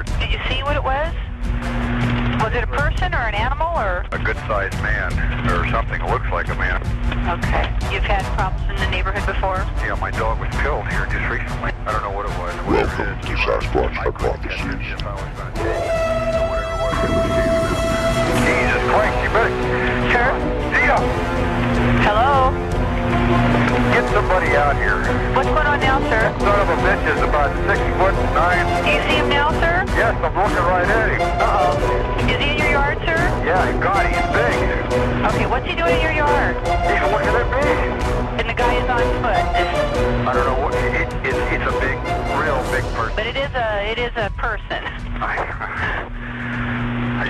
yard. Did you see what it was? Was it a person or an animal or? A good-sized man, or something. Looks like a man. Okay. You've had problems in the neighborhood before? Yeah, my dog was killed here just recently. I don't know what it was. Welcome to Sasquatch Hypotheses. If I was going to take it, so whatever it was, it was Jesus Christ, you better... Sure. See ya! Hello? Get somebody out here. What's going on now, sir? Son of a bitch is about 6'9". Do you see him now, sir? Yes, I'm looking right at him. Uh-oh. Is he in your yard, sir? Yeah, God, he's big. Okay, what's he doing in your yard? He's looking at me. And the guy is on foot. I don't know what, it's a big, real big person. But it is a person.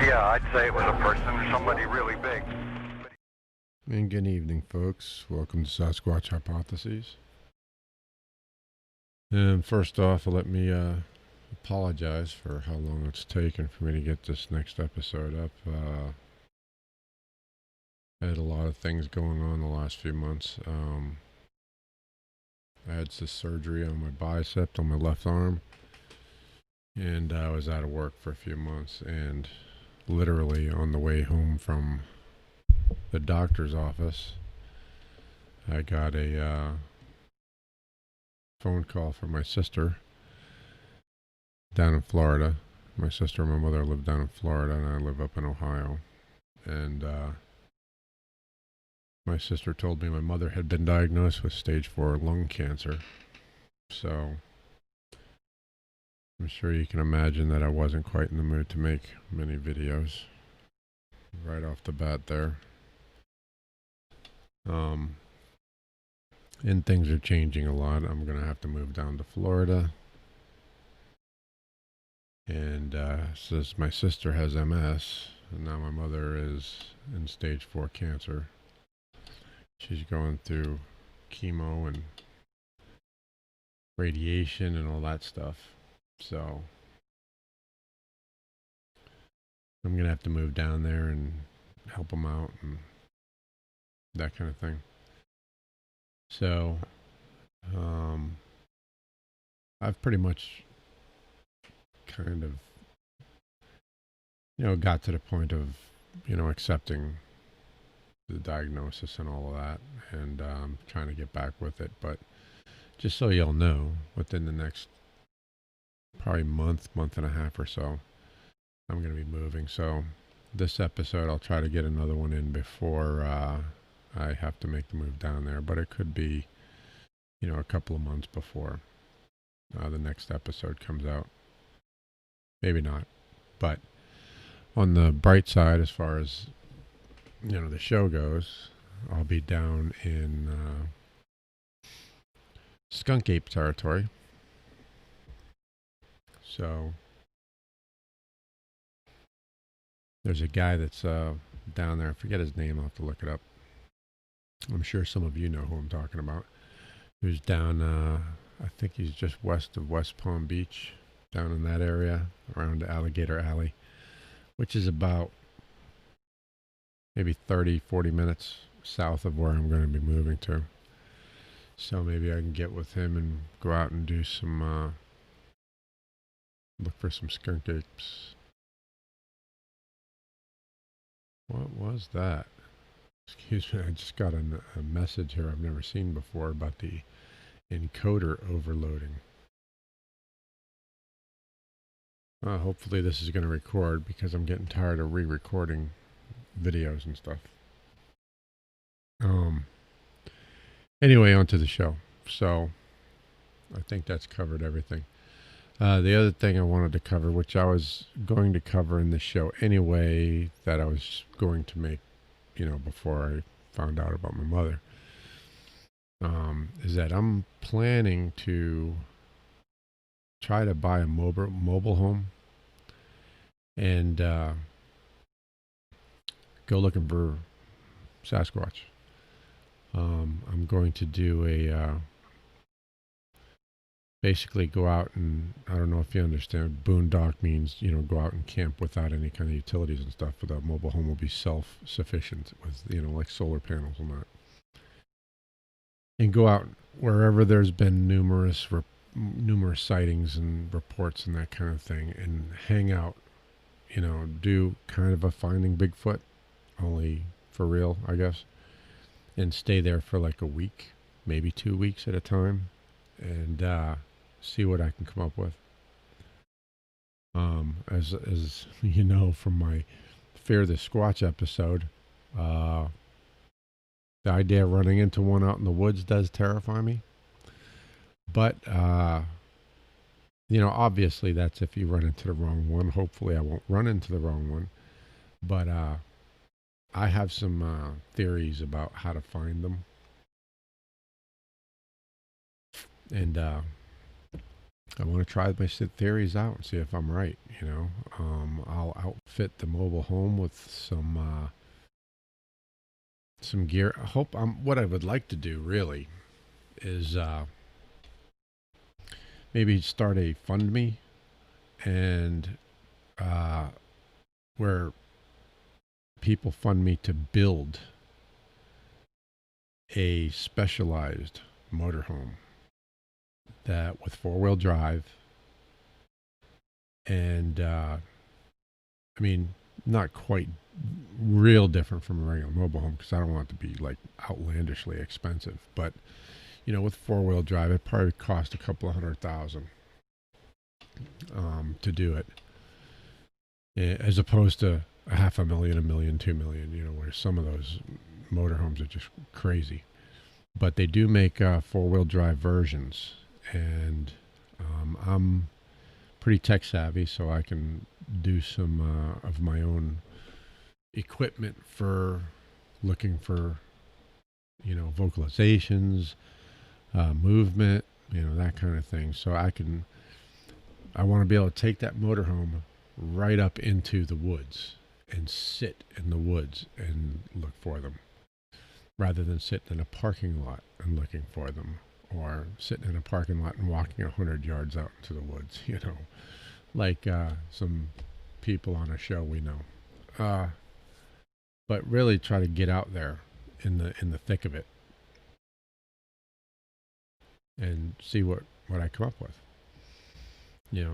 Yeah, I'd say it was a person, somebody really big. And good evening, folks. Welcome to Sasquatch Hypotheses. And first off, let me apologize for how long it's taken for me to get this next episode up. I had a lot of things going on the last few months. I had this surgery on my bicep on my left arm, and I was out of work for a few months, and literally on the way home from the doctor's office, I got a phone call from my sister down in Florida. My sister and my mother live down in Florida, and I live up in Ohio. And my sister told me my mother had been diagnosed with stage 4 lung cancer. So I'm sure you can imagine that I wasn't quite in the mood to make many videos right off the bat there. And things are changing a lot. I'm going to have to move down to Florida. And since my sister has MS, and now my mother is in stage 4 cancer, she's going through chemo and radiation and all that stuff. So I'm going to have to move down there and help them out and that kind of thing. So I've pretty much kind of, got to the point of, accepting the diagnosis and all of that, and trying to get back with it. But just so y'all know, within the next probably month and a half or so, I'm going to be moving. So this episode, I'll try to get another one in before I have to make the move down there, but it could be, a couple of months before the next episode comes out. Maybe not, but on the bright side, as far as, the show goes, I'll be down in skunk ape territory. So there's a guy that's down there. I forget his name. I'll have to look it up. I'm sure some of you know who I'm talking about. Who's down, I think he's just west of West Palm Beach, down in that area, around Alligator Alley, which is about maybe 30-40 minutes south of where I'm going to be moving to. So maybe I can get with him and go out and do some, look for some skunk apes. What was that? Excuse me, I just got a message here I've never seen before about the encoder overloading. Hopefully this is going to record, because I'm getting tired of re-recording videos and stuff. Anyway, on to the show. So I think that's covered everything. The other thing I wanted to cover, which I was going to cover in the show anyway, that I was going to make, before I found out about my mother, is that I'm planning to try to buy a mobile home and go looking for Sasquatch. I'm going to do basically go out and, I don't know if you understand, boondock means, go out and camp without any kind of utilities and stuff, but a mobile home will be self-sufficient with, like solar panels and that. And go out wherever there's been numerous numerous sightings and reports and that kind of thing, and hang out, do kind of a Finding Bigfoot, only for real, I guess, and stay there for like a week, maybe 2 weeks at a time, and see what I can come up with. As you know from my Fear the Squatch episode, the idea of running into one out in the woods does terrify me. But, obviously that's if you run into the wrong one. Hopefully I won't run into the wrong one. But I have some theories about how to find them. And I want to try my theories out and see if I'm right, I'll outfit the mobile home with some gear. What I would like to do really is maybe start a fund me, and where people fund me to build a specialized motorhome that with 4-wheel drive, and not quite real different from a regular mobile home, because I don't want it to be like outlandishly expensive, but with 4-wheel drive, it probably cost a couple of $100,000 to do it, as opposed to $500,000, $1 million, $2 million, where some of those motorhomes are just crazy. But they do make 4-wheel drive versions, and I'm pretty tech savvy, so I can do some of my own equipment for looking for, vocalizations, movement, that kind of thing. So I want to be able to take that motorhome right up into the woods and sit in the woods and look for them, rather than sitting in a parking lot and looking for them, or sitting in a parking lot and walking 100 yards out into the woods, like some people on a show we know. But really try to get out there in the thick of it and see what I come up with.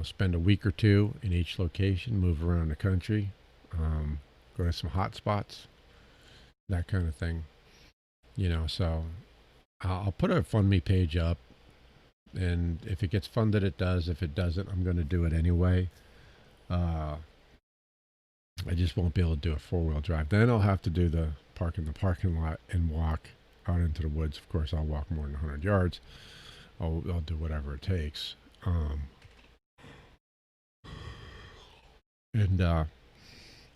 Spend a week or two in each location, move around the country, go to some hot spots, that kind of thing. So I'll put a fund me page up, and if it gets funded, it does. If it doesn't, I'm going to do it anyway. I just won't be able to do a 4-wheel drive. Then I'll have to do the park in the parking lot and walk out into the woods. Of course, I'll walk more than 100 yards. I'll do whatever it takes. And I'll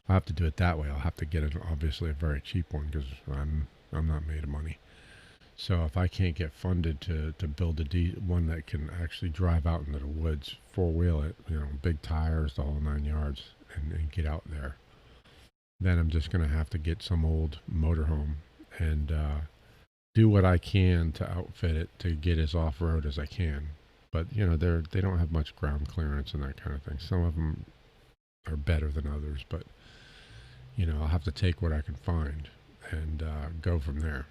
have to do it that way. I'll have to get obviously a very cheap one, because I'm not made of money. So if I can't get funded to build one that can actually drive out into the woods, 4-wheel it, big tires, the whole 9 yards, and get out there, then I'm just going to have to get some old motorhome and do what I can to outfit it to get as off-road as I can. But, they don't have much ground clearance and that kind of thing. Some of them are better than others, but, I'll have to take what I can find and go from there.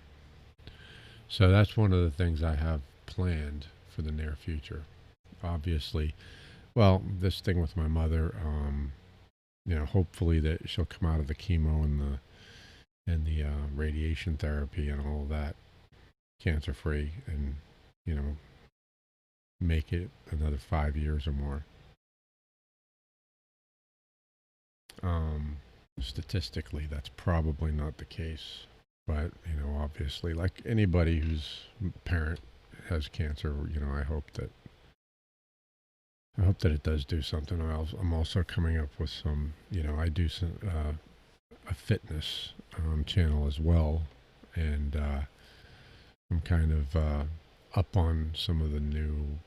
So that's one of the things I have planned for the near future. Obviously, well, this thing with my mother, hopefully that she'll come out of the chemo and the radiation therapy and all of that cancer free, and make it another 5 years or more. Statistically, that's probably not the case, but obviously, like anybody whose parent has cancer, I hope that it does do something. I'm also coming up with some, I do some a fitness channel as well, and I'm kind of up on some of the new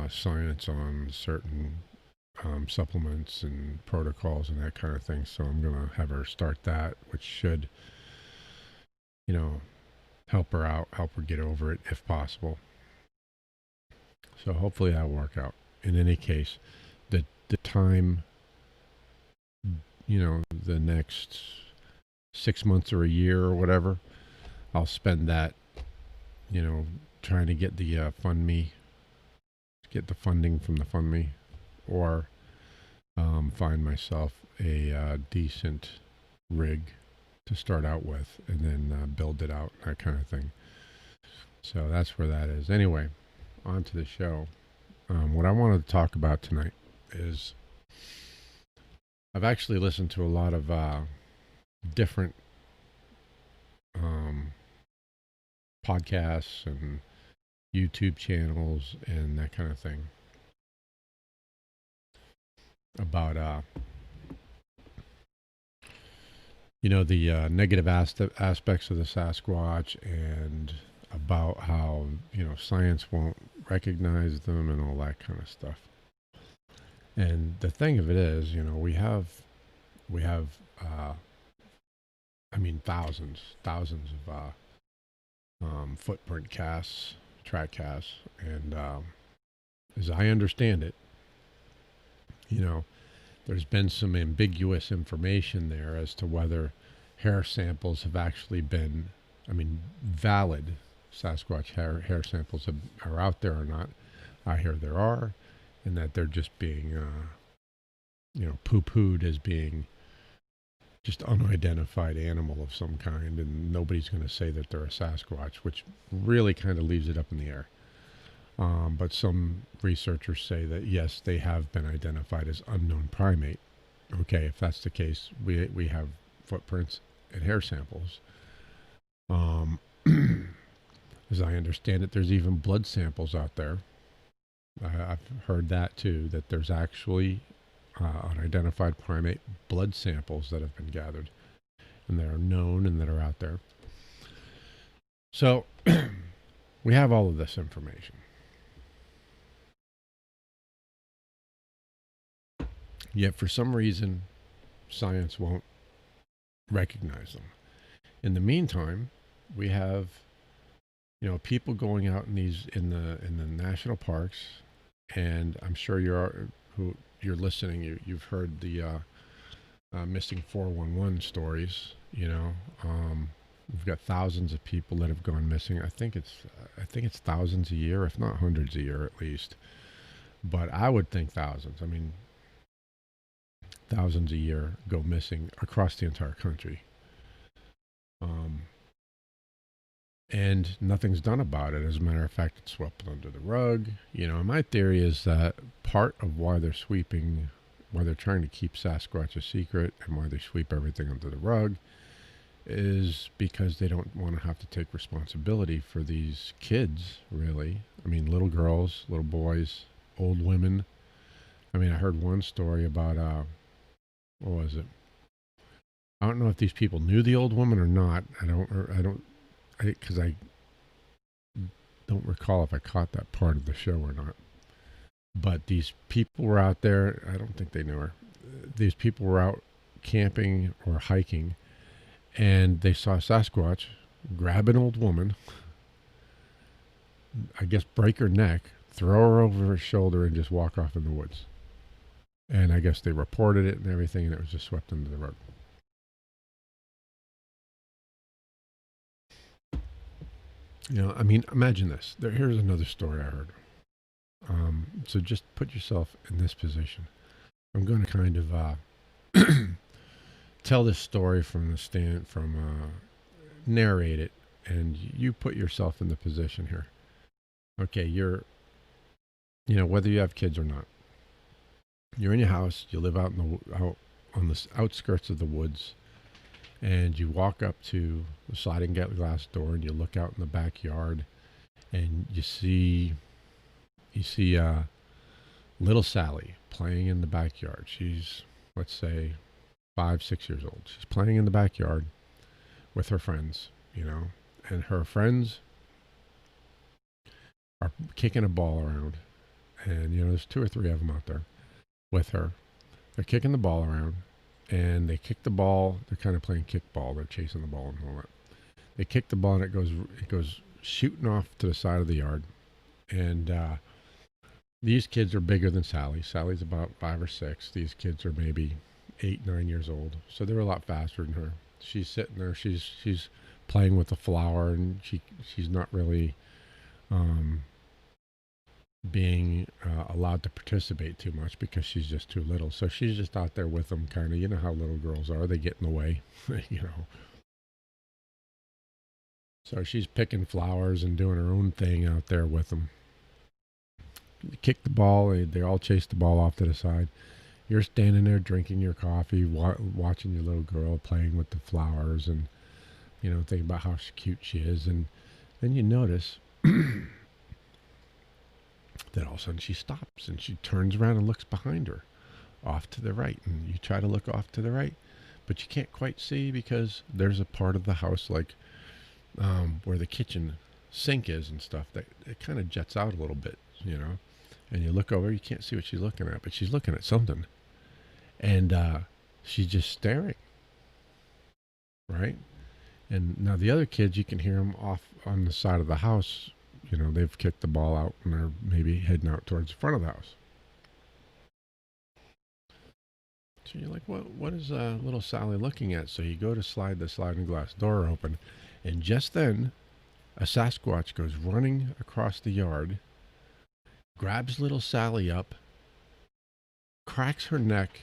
science on certain supplements and protocols and that kind of thing. So I'm gonna have her start that, which should, help her out, help her get over it if possible. So hopefully that'll work out. In any case, the time, the next 6 months or a year or whatever, I'll spend that, trying to get the fund me get the funding from the Fund Me, or find myself a decent rig to start out with, and then build it out, that kind of thing. So that's where that is. Anyway, on to the show. What I wanted to talk about tonight is I've actually listened to a lot of different podcasts and YouTube channels and that kind of thing about the negative aspects of the Sasquatch, and about how science won't recognize them and all that kind of stuff. And the thing of it is, we have thousands of footprint casts, track casts, and as I understand it, there's been some ambiguous information there as to whether hair samples have actually been, valid Sasquatch hair samples are out there or not. I hear there are, and that they're just being, poo-pooed as being just unidentified animal of some kind, and nobody's going to say that they're a Sasquatch, which really kind of leaves it up in the air. But some researchers say that yes, they have been identified as unknown primate. Okay, if that's the case, we have footprints and hair samples. As I understand it, there's even blood samples out there. I've heard that too, that there's actually unidentified primate blood samples that have been gathered, and that are known and that are out there. So we have all of this information. Yet for some reason, science won't recognize them. In the meantime, we have people going out in the national parks, and I'm sure you're listening. You've heard the missing 411 stories. We've got thousands of people that have gone missing. I think it's thousands a year, if not hundreds a year at least. But I would think thousands. Thousands a year go missing across the entire country. And nothing's done about it. As a matter of fact, it's swept under the rug. My theory is that part of why they're trying to keep Sasquatch a secret, and why they sweep everything under the rug, is because they don't want to have to take responsibility for these kids, really. Little girls, little boys, old women. I heard one story about, what was it? I don't know if these people knew the old woman or not. Because I don't recall if I caught that part of the show or not. But these people were out there. I don't think they knew her. These people were out camping or hiking, and they saw Sasquatch grab an old woman, I guess break her neck, throw her over her shoulder, and just walk off in the woods. And I guess they reported it and everything, and it was just swept under the rug. Imagine this. Here's another story I heard. So just put yourself in this position. I'm going to kind of tell this story narrate it, and you put yourself in the position here. Okay, whether you have kids or not, you're in your house. You live out on the outskirts of the woods. And you walk up to the sliding glass door, and you look out in the backyard, and you see little Sally playing in the backyard. She's, let's say, 5-6 years old. She's playing in the backyard with her friends, and her friends are kicking a ball around, and there's 2 or 3 of them out there with her. They're kicking the ball around. And they kick the ball. They're kind of playing kickball. They're chasing the ball and all that. They kick the ball, and it goes shooting off to the side of the yard. And these kids are bigger than Sally. Sally's about 5 or 6. These kids are maybe 8, 9 years old. So they're a lot faster than her. She's sitting there. She's playing with the flower, and she's not really being allowed to participate too much because she's just too little. So she's just out there with them, kind of. You know how little girls are; they get in the way, you know. So she's picking flowers and doing her own thing out there with them. Kick the ball; they all chase the ball off to the side. You're standing there drinking your coffee, watching your little girl playing with the flowers, and thinking about how cute she is, and then you notice that all of a sudden she stops and she turns around and looks behind her, off to the right, and you try to look off to the right, but you can't quite see because there's a part of the house like where the kitchen sink is and stuff that it kind of jets out a little bit, and you look over, you can't see what she's looking at, but she's looking at something, and she's just staring, right? And now the other kids, you can hear them off on the side of the house. They've kicked the ball out and they're maybe heading out towards the front of the house. So you're like, what is little Sally looking at? So you go to slide the sliding glass door open, and just then, a Sasquatch goes running across the yard, grabs little Sally up, cracks her neck,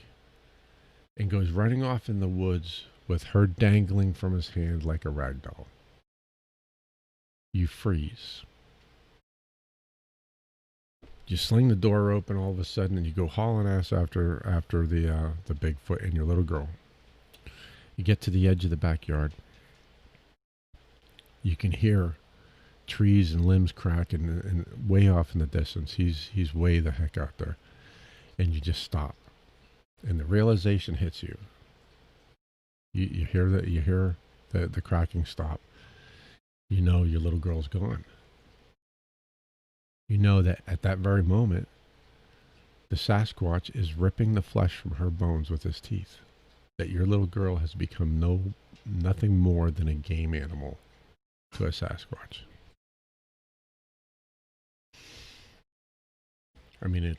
and goes running off in the woods with her dangling from his hand like a rag doll. You freeze. You sling the door open all of a sudden, and you go hauling ass after the Bigfoot and your little girl. You get to the edge of the backyard. You can hear trees and limbs cracking, and way off in the distance. He's way the heck out there, and you just stop, and the realization hits you. You hear that. You hear the cracking stop. You know your little girl's gone. You know that at that very moment, the Sasquatch is ripping the flesh from her bones with his teeth. That your little girl has become nothing more than a game animal to a Sasquatch. I mean,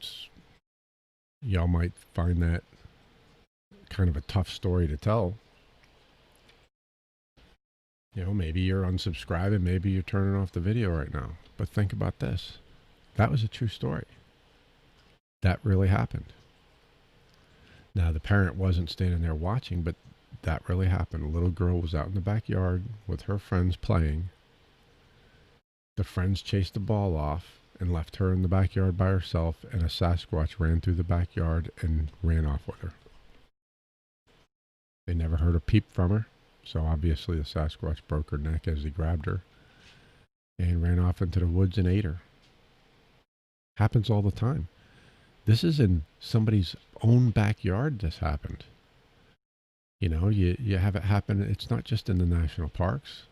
y'all might find that kind of a tough story to tell. Maybe you're unsubscribing, maybe you're turning off the video right now. But think about this. That was a true story. That really happened. Now, the parent wasn't standing there watching, but that really happened. A little girl was out in the backyard with her friends playing. The friends chased the ball off and left her in the backyard by herself, and a Sasquatch ran through the backyard and ran off with her. They never heard a peep from her, so obviously the Sasquatch broke her neck as he grabbed her and ran off into the woods and ate her. Happens all the time. This is in somebody's own backyard. This happened. You have it happen. It's not just in the national parks.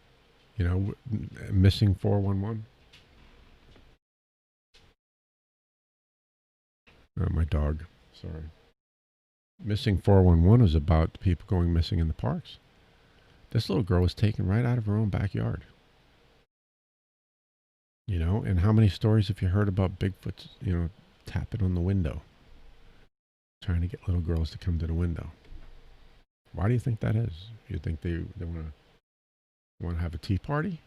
Missing 411. My dog. Sorry. Missing 411 is about people going missing in the parks. This little girl was taken right out of her own backyard. And how many stories have you heard about Bigfoot, tapping on the window, trying to get little girls to come to the window? Why do you think that is? You think they want to have a tea party?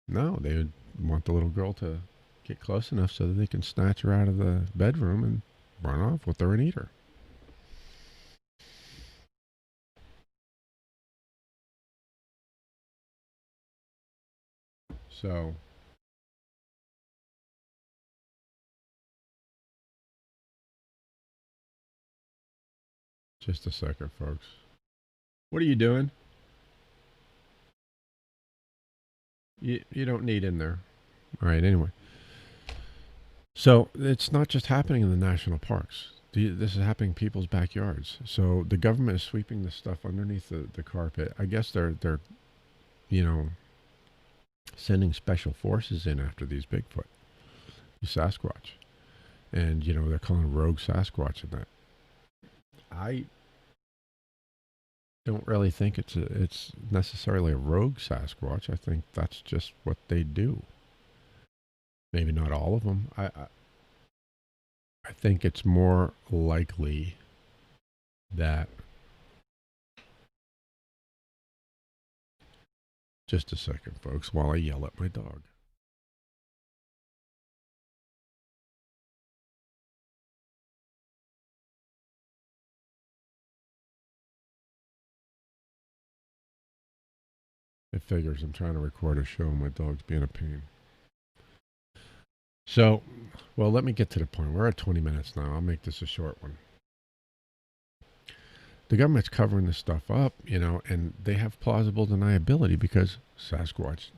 No, they would want the little girl to get close enough so that they can snatch her out of the bedroom and run off with her and eat her. So, just a second, folks. What are you doing? You don't need in there. All right, anyway. So, it's not just happening in the national parks. This is happening in people's backyards. So, the government is sweeping this stuff underneath the carpet. I guess they're sending special forces in after these Bigfoot, these Sasquatch. And, they're calling rogue Sasquatch in that. I don't really think it's necessarily a rogue Sasquatch. I think that's just what they do. Maybe not all of them. I think it's more likely that. Just a second, folks, while I yell at my dog. It figures I'm trying to record a show and my dog's being a pain. So, well, let me get to the point. We're at 20 minutes now. I'll make this a short one. The government's covering this stuff up, and they have plausible deniability because Sasquatch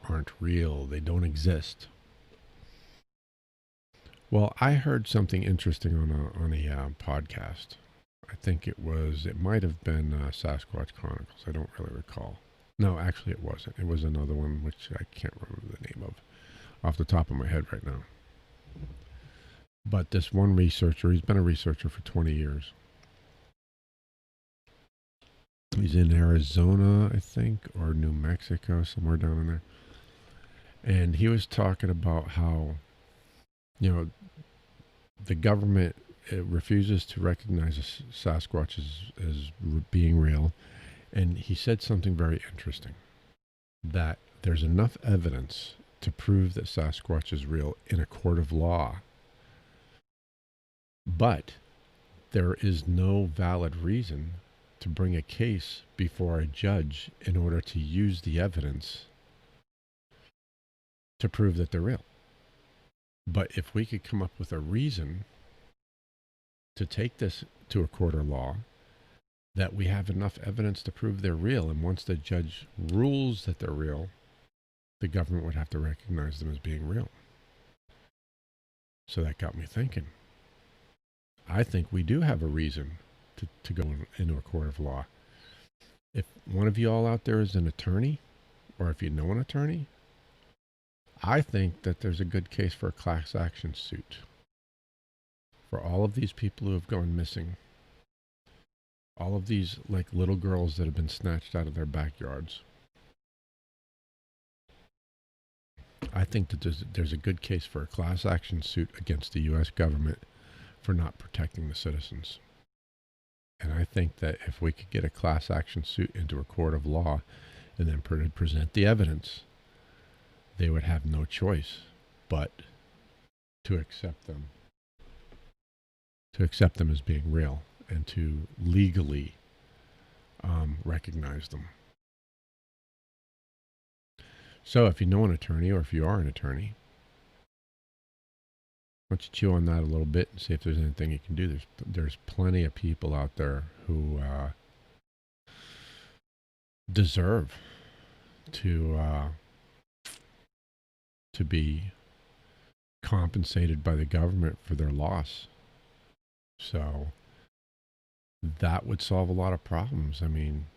aren't real. They don't exist. Well, I heard something interesting on a podcast. I think it might have been Sasquatch Chronicles. I don't really recall. No, actually it wasn't. It was another one, which I can't remember the name of off the top of my head right now. But this one researcher, he's been a researcher for 20 years. He's in Arizona, I think, or New Mexico, somewhere down in there. And he was talking about how, the government refuses to recognize Sasquatch as being real. And he said something very interesting, that there's enough evidence to prove that Sasquatch is real in a court of law. But there is no valid reason to bring a case before a judge in order to use the evidence to prove that they're real. But if we could come up with a reason to take this to a court of law, that we have enough evidence to prove they're real, and once the judge rules that they're real, the government would have to recognize them as being real. So that got me thinking. I think we do have a reason to go into a court of law. If one of you all out there is an attorney, or if you know an attorney, I think that there's a good case for a class action suit for all of these people who have gone missing. All of these little girls that have been snatched out of their backyards. I think that there's a good case for a class action suit against the U.S. government for not protecting the citizens. And I think that if we could get a class action suit into a court of law and then present the evidence, they would have no choice but to accept them as being real and to legally recognize them. So if you know an attorney, or if you are an attorney, why don't you chew on that a little bit and see if there's anything you can do. There's plenty of people out there who deserve to be compensated by the government for their loss. So that would solve a lot of problems. I mean,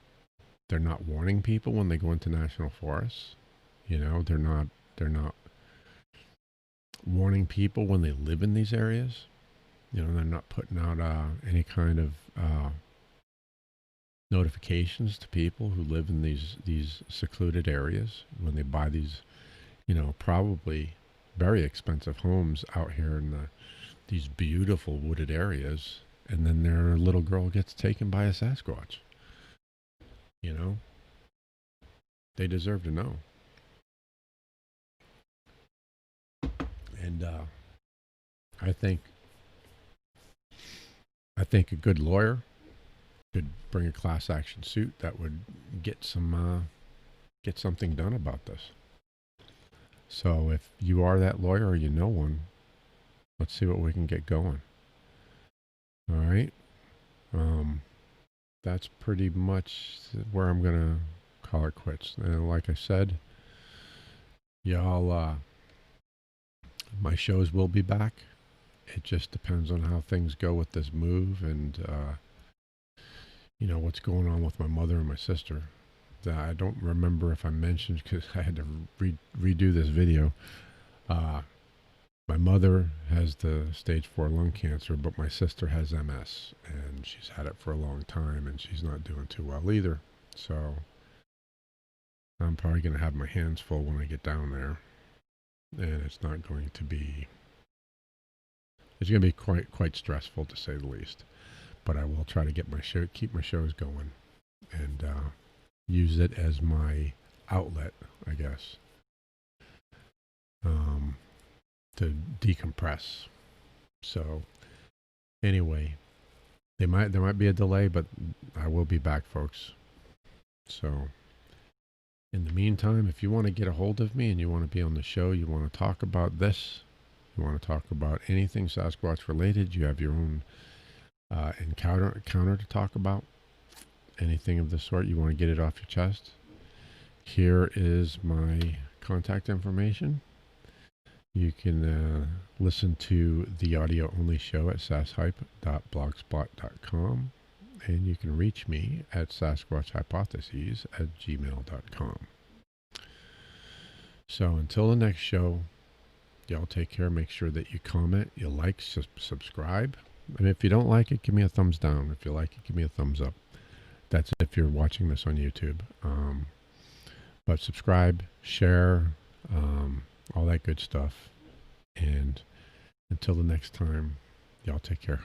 they're not warning people when they go into national forests. They're not warning people when they live in these areas. They're not putting out any kind of notifications to people who live in these secluded areas when they buy these, probably very expensive homes out here in these beautiful wooded areas, and then their little girl gets taken by a Sasquatch. They deserve to know. And I think a good lawyer could bring a class action suit that would get something done about this. So if you are that lawyer or you know one, let's see what we can get going. All right. That's pretty much where I'm going to call it quits. And like I said, y'all, my shows will be back. It just depends on how things go with this move and, what's going on with my mother and my sister. I don't remember if I mentioned, because I had to redo this video. My mother has the stage 4 lung cancer, but my sister has MS, and she's had it for a long time, and she's not doing too well either. So I'm probably going to have my hands full when I get down there, and it's going to be quite stressful, to say the least. But I will try to keep my shows going, and use it as my outlet, I guess, to decompress. So anyway, there might be a delay, but I will be back, folks. So In the meantime, if you want to get a hold of me and you want to be on the show, you want to talk about this, you want to talk about anything Sasquatch related, you have your own encounter to talk about, anything of the sort, you want to get it off your chest, here is my contact information. You can listen to the audio only show at sashype.blogspot.com, and you can reach me at sasquatchhypotheses@gmail.com. So until the next show, y'all take care. Make sure that you comment, you like, subscribe. And if you don't like it, give me a thumbs down. If you like it, give me a thumbs up. That's if you're watching this on YouTube. But subscribe, share, all that good stuff. And until the next time, y'all take care.